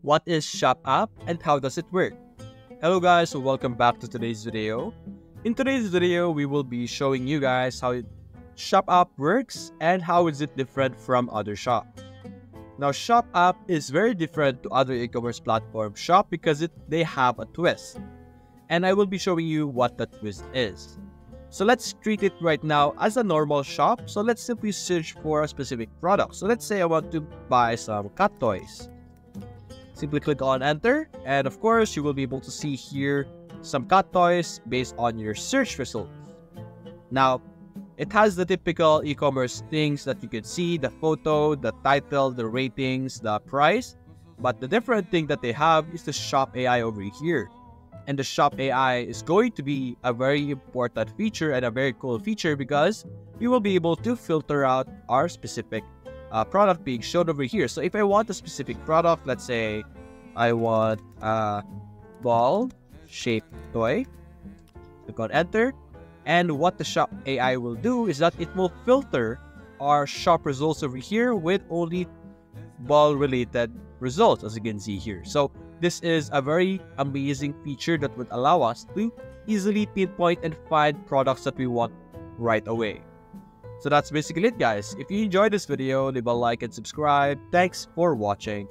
What is Shop App and how does it work? Hello guys, so welcome back to today's video. In today's video, we will be showing you guys how Shop App works and how is it different from other shops. Now, Shop App is very different to other e-commerce platform shop because they have a twist. And I will be showing you what that twist is. So let's treat it right now as a normal shop. So let's simply search for a specific product. So let's say I want to buy some cat toys. Simply click on enter, and of course you will be able to see here some cat toys based on your search results. Now, it has the typical e-commerce things that you can see, the photo, the title, the ratings, the price. But the different thing that they have is the Shop AI over here. And the Shop AI is going to be a very important feature and a very cool feature because you will be able to filter out our specific product being shown over here. So if I want a specific product, let's say I want a ball-shaped toy, click on enter. And what the Shop AI will do is that it will filter our shop results over here with only ball-related results, as you can see here. So this is a very amazing feature that would allow us to easily pinpoint and find products that we want right away. So that's basically it, guys. If you enjoyed this video, leave a like and subscribe. Thanks for watching.